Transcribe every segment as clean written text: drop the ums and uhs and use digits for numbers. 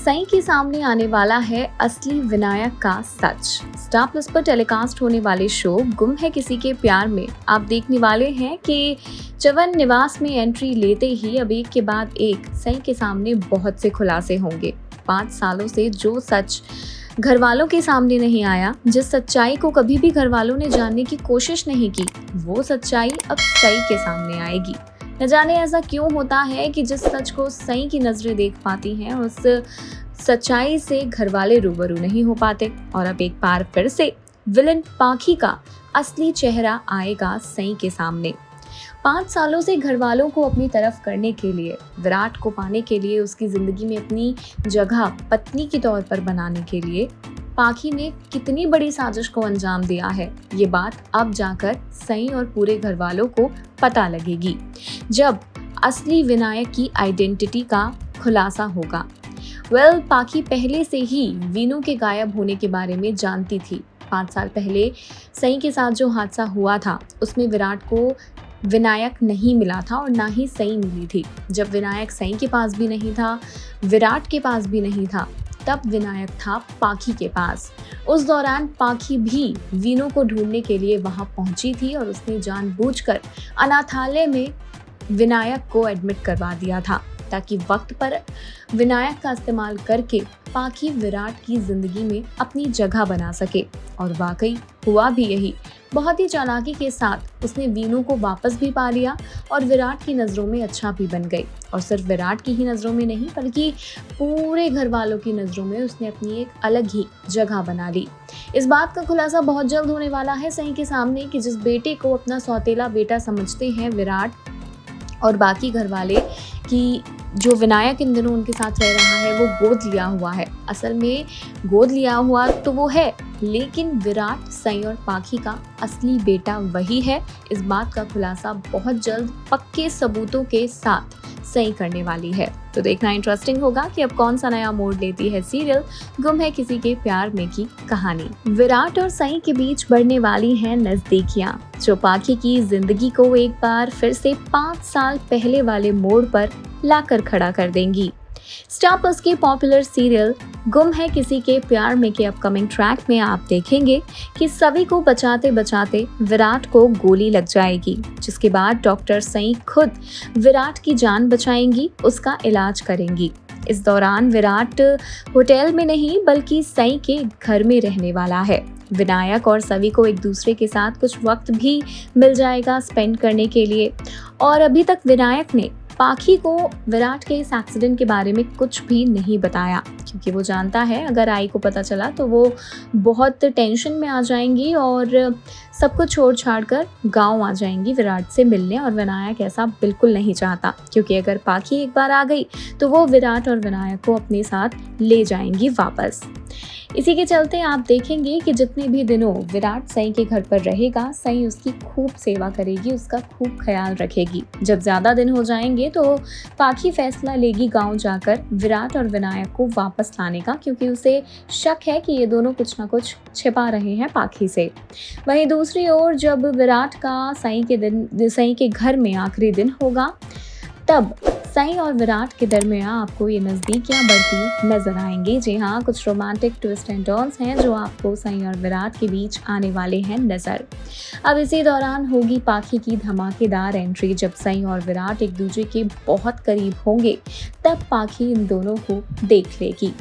सई के सामने आने वाला है असली विनायक का सच। स्टार प्लस पर टेलीकास्ट होने वाले शो गुम है किसी के प्यार में आप देखने वाले हैं कि चवन निवास में एंट्री लेते ही अब एक के बाद एक सई के सामने बहुत से खुलासे होंगे। 5 सालों से जो सच घर वालों के सामने नहीं आया, जिस सच्चाई को कभी भी घर वालों ने जानने की कोशिश नहीं की, वो सच्चाई अब सई के सामने आएगी। न जाने ऐसा क्यों होता है कि जिस सच को सई की नजरें देख पाती हैं, उस सच्चाई से घर वाले रूबरू नहीं हो पाते। और अब एक बार फिर से विलन पाखी का असली चेहरा आएगा सई के सामने। 5 सालों से घर वालों को अपनी तरफ करने के लिए, विराट को पाने के लिए, उसकी जिंदगी में अपनी जगह पत्नी के तौर पर बनाने के लिए पाखी ने कितनी बड़ी साजिश को अंजाम दिया है, ये बात अब जाकर सई और पूरे घर वालों को पता लगेगी, जब असली विनायक की आइडेंटिटी का खुलासा होगा। पाखी पहले से ही वीनू के गायब होने के बारे में जानती थी। 5 साल पहले सई के साथ जो हादसा हुआ था, उसमें विराट को विनायक नहीं मिला था और ना ही सई मिली थी। जब विनायक सई के पास भी नहीं था, विराट के पास भी नहीं था, तब विनायक था पाखी के पास। उस दौरान पाखी भी वीनू को ढूंढने के लिए वहां पहुंची थी और उसने जानबूझकर अनाथालय में विनायक को एडमिट करवा दिया था, ताकि वक्त पर विनायक का इस्तेमाल करके पाखी विराट की जिंदगी में अपनी जगह बना सके। और वाकई हुआ भी यही। बहुत ही चालाकी के साथ उसने वीनू को वापस भी पा लिया और विराट की नज़रों में अच्छा भी बन गई। और सिर्फ विराट की ही नज़रों में नहीं, बल्कि पूरे घर वालों की नज़रों में उसने अपनी एक अलग ही जगह बना ली। इस बात का खुलासा बहुत जल्द होने वाला है सई के सामने कि जिस बेटे को अपना सौतेला बेटा समझते हैं विराट और बाकी घर वाले, कि जो विनायक इन दिनों उनके साथ रह रहा है वो गोद लिया हुआ है। असल में गोद लिया हुआ तो वो है, लेकिन विराट सई और पाखी का असली बेटा वही है। इस बात का खुलासा बहुत जल्द पक्के सबूतों के साथ सई करने वाली है। तो देखना इंटरेस्टिंग होगा कि अब कौन सा नया मोड़ लेती है सीरियल गुम है किसी के प्यार में की कहानी। विराट और सई के बीच बढ़ने वाली हैं नजदीकियां, जो पाखी की जिंदगी को एक बार फिर से 5 साल पहले वाले मोड़ पर लाकर खड़ा कर देंगी। स्टार प्लस के पॉपुलर सीरियल गुम है किसी के प्यार में के अपकमिंग ट्रैक में आप देखेंगे कि सभी को बचाते बचाते विराट को गोली लग जाएगी, जिसके बाद डॉक्टर सई खुद विराट की जान बचाएंगी, उसका इलाज करेंगी। इस दौरान विराट होटल में नहीं बल्कि सई के घर में रहने वाला है। विनायक और सभी को एक दूसरे के साथ कुछ वक्त भी मिल जाएगा स्पेंड करने के लिए। और अभी तक विनायक ने पाखी को विराट के इस एक्सीडेंट के बारे में कुछ भी नहीं बताया, क्योंकि वो जानता है अगर आई को पता चला तो वो बहुत टेंशन में आ जाएंगी और सब कुछ छोड़ छाड़ कर गाँव आ जाएंगी विराट से मिलने। और विनायक ऐसा बिल्कुल नहीं चाहता, क्योंकि अगर पाखी एक बार आ गई तो वो विराट और विनायक को अपने साथ ले जाएंगी वापस। इसी के चलते आप देखेंगे कि जितने भी दिनों विराट सई के घर पर रहेगा, सई उसकी खूब सेवा करेगी, उसका खूब ख्याल रखेगी। जब ज़्यादा दिन हो जाएंगे तो पाखी फैसला लेगी गांव जाकर विराट और विनायक को वापस लाने का, क्योंकि उसे शक है कि ये दोनों कुछ ना कुछ छिपा रहे हैं पाखी से। वहीं दूसरी ओर जब विराट का सई के घर में आखिरी दिन होगा, तब सई और विराट के दरमियान आपको ये नज़दीकियाँ बढ़ती नजर आएंगी। जी हाँ, कुछ रोमांटिक ट्विस्ट एंड टर्न्स हैं जो आपको सई और विराट के बीच आने वाले हैं नजर। अब इसी दौरान होगी पाखी की धमाकेदार एंट्री। जब सई और विराट एक दूसरे के बहुत करीब होंगे, तब पाखी इन दोनों को देख लेगी।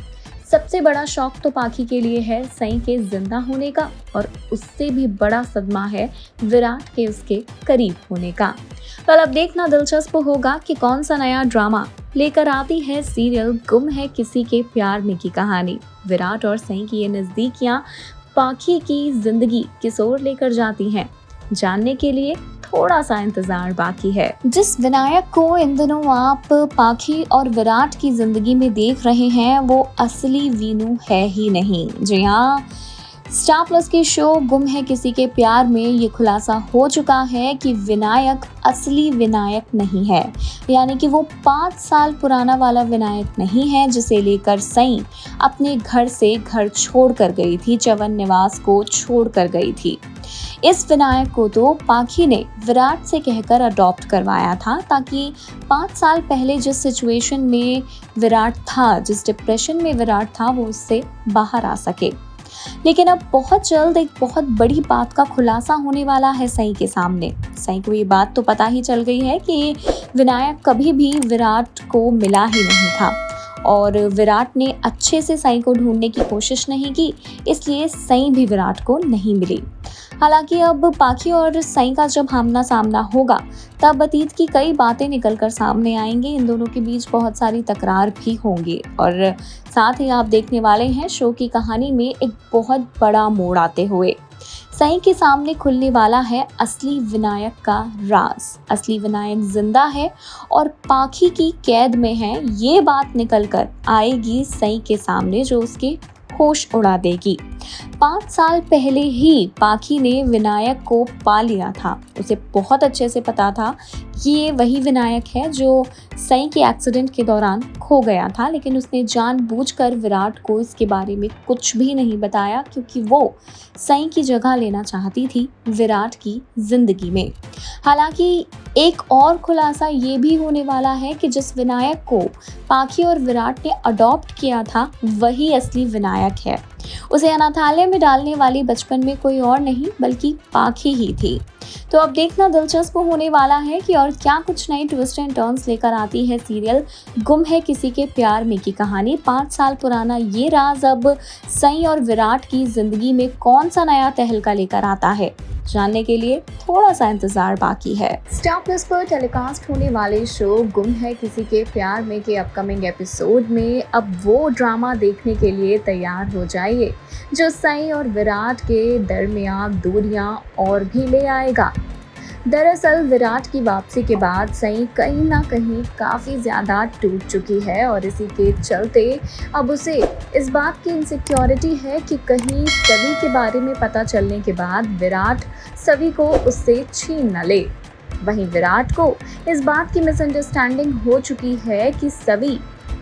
सबसे बड़ा शौक तो पाखी के लिए है सई के जिंदा होने का, और उससे भी बड़ा सदमा है विराट के उसके करीब होने का। कल अब देखना दिलचस्प होगा कि कौन सा नया ड्रामा लेकर आती है सीरियल गुम है किसी के प्यार में की कहानी। विराट और सई की ये नजदीकियां पाखी की जिंदगी किस ओर लेकर जाती हैं, जानने के लिए थोड़ा सा इंतजार बाकी है। जिस विनायक को इन दिनों आप पाखी और विराट की जिंदगी में देख रहे हैं, वो असली वीनू है ही नहीं। जी हाँ, स्टार प्लस के शो गुम है किसी के प्यार में ये खुलासा हो चुका है कि विनायक असली विनायक नहीं है, यानी कि वो 5 साल पुराना वाला विनायक नहीं है जिसे लेकर सई अपने घर से घर छोड़ कर गई थी, च्यवन निवास को छोड़ कर गई थी। इस विनायक को तो पाखी ने विराट से कहकर अडॉप्ट करवाया था ताकि 5 साल पहले जिस सिचुएशन में विराट था, जिस डिप्रेशन में विराट था, वो उससे बाहर आ सके। लेकिन अब बहुत जल्द एक बहुत बड़ी बात का खुलासा होने वाला है सई के सामने। सई को ये बात तो पता ही चल गई है कि विनायक कभी भी विराट को मिला ही नहीं था और विराट ने अच्छे से सई को ढूंढने की कोशिश नहीं की, इसलिए सई भी विराट को नहीं मिली। हालांकि अब पाखी और सई का जब आमना सामना होगा तब अतीत की कई बातें निकलकर सामने आएंगी। इन दोनों के बीच बहुत सारी तकरार भी होंगी और साथ ही आप देखने वाले हैं शो की कहानी में एक बहुत बड़ा मोड़ आते हुए। सई के सामने खुलने वाला है असली विनायक का राज। असली विनायक जिंदा है और पाखी की कैद में है, ये बात निकल कर आएगी सई के सामने जो उसके होश उड़ा देगी। 5 साल पहले ही पाखी ने विनायक को पा लिया था। उसे बहुत अच्छे से पता था कि ये वही विनायक है जो सई के एक्सीडेंट के दौरान खो गया था, लेकिन उसने जानबूझकर विराट को इसके बारे में कुछ भी नहीं बताया क्योंकि वो सई की जगह लेना चाहती थी विराट की जिंदगी में। हालांकि एक और खुलासा ये भी होने वाला है कि जिस विनायक को पाखी और विराट ने अडॉप्ट किया था वही असली विनायक है। उसे अनाथालय में डालने वाली बचपन में कोई और नहीं बल्कि पाखी ही थी। तो अब देखना दिलचस्प होने वाला है कि और क्या कुछ नई ट्विस्ट एंड टर्न्स लेकर आती है सीरियल गुम है किसी के प्यार में की कहानी। 5 साल पुराना ये राज अब सई और विराट की जिंदगी में कौन सा नया तहलका लेकर आता है, जानने के लिए थोड़ा सा इंतजार बाकी है। स्टार प्लस पर टेलीकास्ट होने वाले शो गुम है किसी के प्यार में के अपकमिंग एपिसोड में अब वो ड्रामा देखने के लिए तैयार हो जाइए जो सई और विराट के दरमियान दूरियां और भी ले आएगा। दरअसल विराट की वापसी के बाद सई कहीं ना कहीं काफ़ी ज़्यादा टूट चुकी है और इसी के चलते अब उसे इस बात की इनसिक्योरिटी है कि कहीं सभी के बारे में पता चलने के बाद विराट सभी को उससे छीन न ले। वहीं विराट को इस बात की मिसअंडरस्टैंडिंग हो चुकी है कि सभी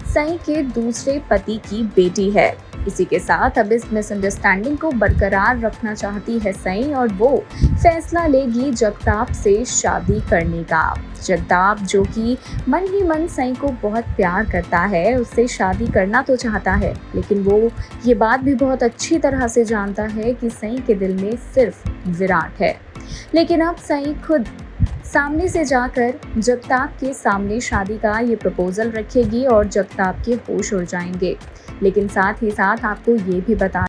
सई के दूसरे पति की बेटी है। इसी के साथ अब इस मिसअंडरस्टैंडिंग को बरकरार रखना चाहती है सई और वो फैसला लेगी जगताप से शादी करने का। जगताप जो कि मन ही मन सई को बहुत प्यार करता है, उससे शादी करना तो चाहता है, लेकिन वो ये बात भी बहुत अच्छी तरह से जानता है कि सई के दिल में सिर्फ विराट है। लेकिन अब सई खुद सामने से जाकर जगताप के सामने शादी का ये प्रपोजल रखेगी और जगताप के होश उड़ जाएंगे। लेकिन साथ ही साथ आपको ये भी बता